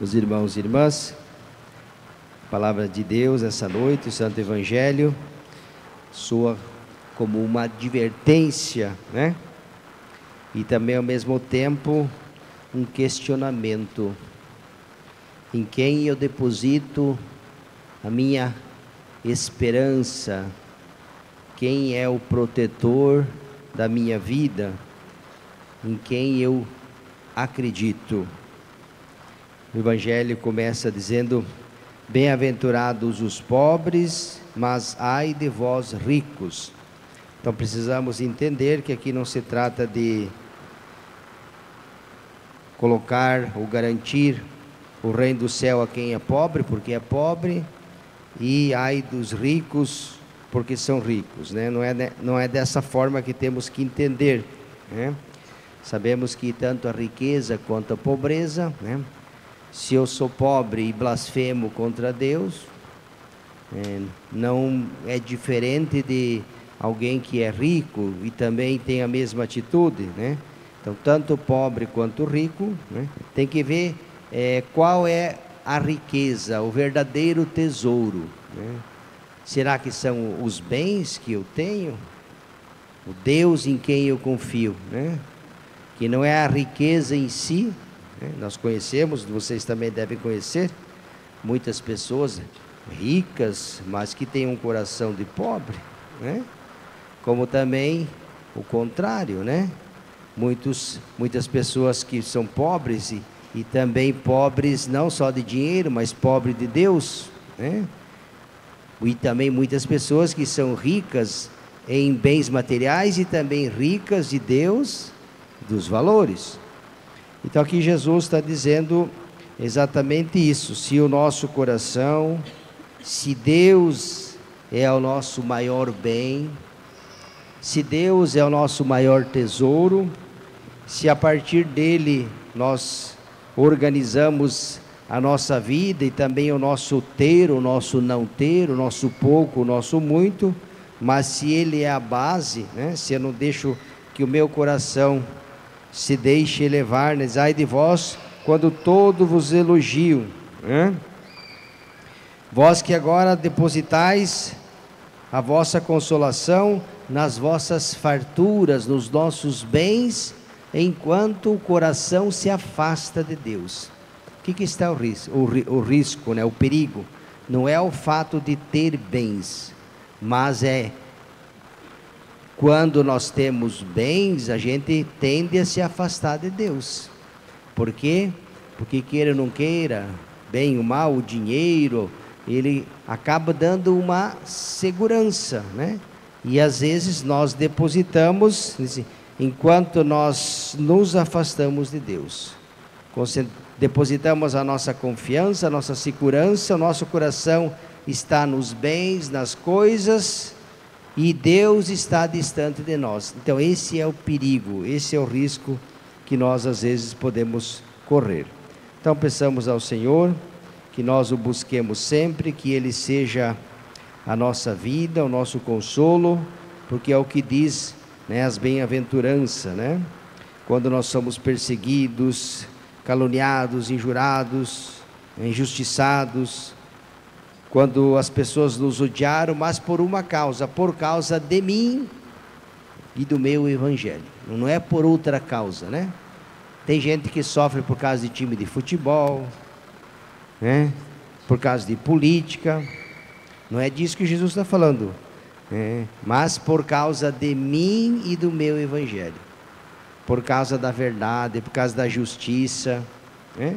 Os irmãos e irmãs, palavra de Deus essa noite, o Santo Evangelho, soa como uma advertência, né? E também ao mesmo tempo um questionamento. Em quem eu deposito a minha esperança? Quem é o protetor da minha vida? Em quem eu acredito? O Evangelho começa dizendo: bem-aventurados os pobres, mas ai de vós ricos. Então precisamos entender que aqui não se trata de colocar ou garantir o reino do céu a quem é pobre, porque é pobre, e ai dos ricos, porque são ricos, né? Não é dessa forma que temos que entender, né? Sabemos que tanto a riqueza quanto a pobreza, né? Se eu sou pobre e blasfemo contra Deus, não é diferente de alguém que é rico e também tem a mesma atitude, né? Então, tanto o pobre quanto o rico, né, tem que ver qual é a riqueza, o verdadeiro tesouro, né? Será que são os bens que eu tenho? O Deus em quem eu confio, né? Que não é a riqueza em si, né? Nós conhecemos, vocês também devem conhecer, muitas pessoas ricas, mas que têm um coração de pobre, né? Como também o contrário, né? Muitas pessoas que são pobres e também pobres não só de dinheiro, mas pobres de Deus, né? E também muitas pessoas que são ricas em bens materiais e também ricas de Deus, dos valores. Então aqui Jesus está dizendo exatamente isso. Se o nosso coração, se Deus é o nosso maior bem, se Deus é o nosso maior tesouro, se a partir dele nós organizamos a nossa vida e também o nosso ter, o nosso não ter, o nosso pouco, o nosso muito, mas se ele é a base, né? Se eu não deixo que o meu coração se deixe levar, né? Ai de vós quando todos vos elogiam, né? Vós que agora depositais a vossa consolação nas vossas farturas, nos nossos bens, enquanto o coração se afasta de Deus. O que está o risco? O risco, né? O perigo não é o fato de ter bens, mas é quando nós temos bens, a gente tende a se afastar de Deus. Por quê? Porque queira ou não queira, bem ou mal, o dinheiro, ele acaba dando uma segurança, né? E às vezes nós depositamos, enquanto nós nos afastamos de Deus, depositamos a nossa confiança, a nossa segurança, o nosso coração está nos bens, nas coisas, e Deus está distante de nós. Então esse é o perigo, esse é o risco que nós às vezes podemos correr. Então peçamos ao Senhor que nós o busquemos sempre, que Ele seja a nossa vida, o nosso consolo, porque é o que diz, né, as bem-aventuranças, né? Quando nós somos perseguidos, caluniados, injurados, injustiçados, quando as pessoas nos odiaram, mas por uma causa, por causa de mim e do meu Evangelho, não é por outra causa, né? Tem gente que sofre por causa de time de futebol, né? Por causa de política, não é disso que Jesus está falando, né? Mas por causa de mim e do meu Evangelho, por causa da verdade, por causa da justiça, né?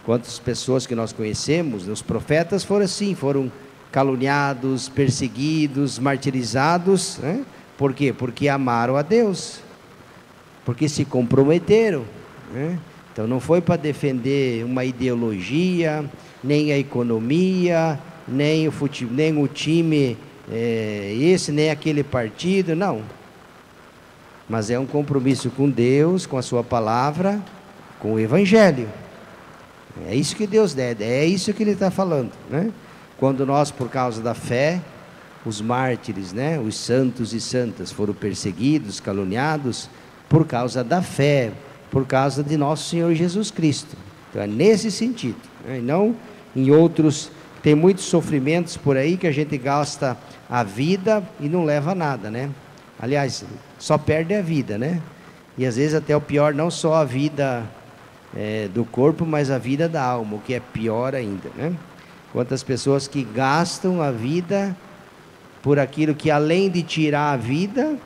Quantas pessoas que nós conhecemos, os profetas foram assim, foram caluniados, perseguidos, martirizados, né? Por quê? Porque amaram a Deus, porque se comprometeram, né? Então não foi para defender uma ideologia, nem a economia, nem o time, esse, nem aquele partido, não. Mas é um compromisso com Deus, com a sua palavra, com o Evangelho. É isso que Deus deve, é isso que Ele está falando, né? Quando nós, por causa da fé, os mártires, né, os santos e santas foram perseguidos, caluniados, por causa da fé, por causa de nosso Senhor Jesus Cristo. Então é nesse sentido, né? E não em outros. Tem muitos sofrimentos por aí que a gente gasta a vida e não leva a nada, né? Aliás, só perde a vida, né? E às vezes até o pior, não só a vida do corpo, mas a vida da alma, o que é pior ainda, né? Quantas pessoas que gastam a vida por aquilo que, além de tirar a vida,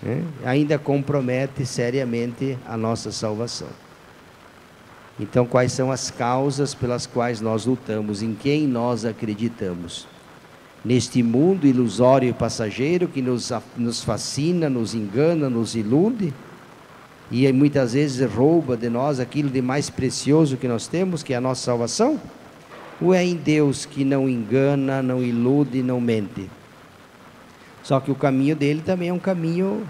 né, ainda compromete seriamente a nossa salvação. Então, quais são as causas pelas quais nós lutamos? Em quem nós acreditamos? Neste mundo ilusório e passageiro que nos fascina, nos engana, nos ilude e muitas vezes rouba de nós aquilo de mais precioso que nós temos, que é a nossa salvação? Ou é em Deus que não engana, não ilude, não mente? Só que o caminho dele também é um caminho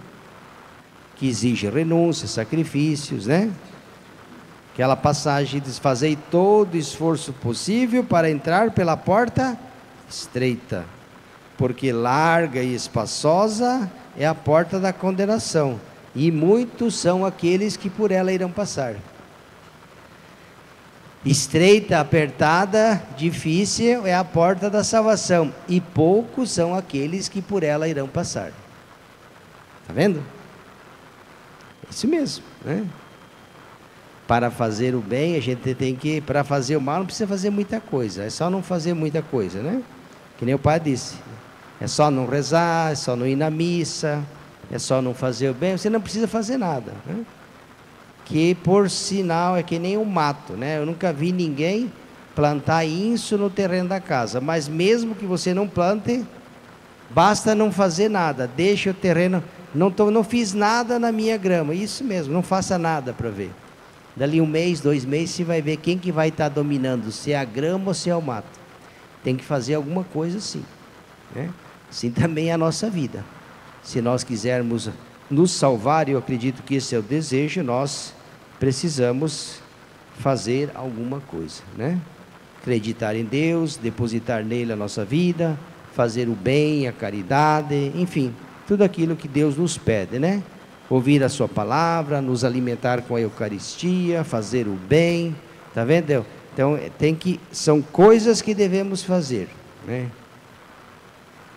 que exige renúncia, sacrifícios, né? Aquela passagem diz: fazei todo o esforço possível para entrar pela porta estreita, porque larga e espaçosa é a porta da condenação, e muitos são aqueles que por ela irão passar. Estreita, apertada, difícil é a porta da salvação, e poucos são aqueles que por ela irão passar. Está vendo? Isso mesmo, né? Para fazer o bem, a gente tem que, para fazer o mal, não precisa fazer muita coisa, é só não fazer muita coisa, né? Que nem o pai disse, é só não rezar, é só não ir na missa, é só não fazer o bem, você não precisa fazer nada, né? Que por sinal é que nem um mato, né? Eu nunca vi ninguém plantar isso no terreno da casa, mas mesmo que você não plante, basta não fazer nada, deixa o terreno, não fiz nada na minha grama, isso mesmo, não faça nada para ver. Dali 1 mês, 2 meses, você vai ver quem que vai estar dominando, se é a grama ou se é o mato. Tem que fazer alguma coisa assim, né? Assim também é a nossa vida. Se nós quisermos nos salvar, e eu acredito que esse é o desejo, nós precisamos fazer alguma coisa, né? Acreditar em Deus, depositar nele a nossa vida, fazer o bem, a caridade, enfim, tudo aquilo que Deus nos pede, né? Ouvir a sua palavra, nos alimentar com a Eucaristia, fazer o bem, tá vendo? Então, são coisas que devemos fazer, né?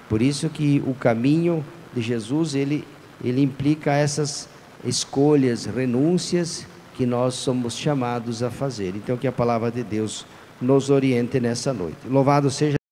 Por isso que o caminho de Jesus, ele implica essas escolhas, renúncias que nós somos chamados a fazer. Então, que a palavra de Deus nos oriente nessa noite. Louvado seja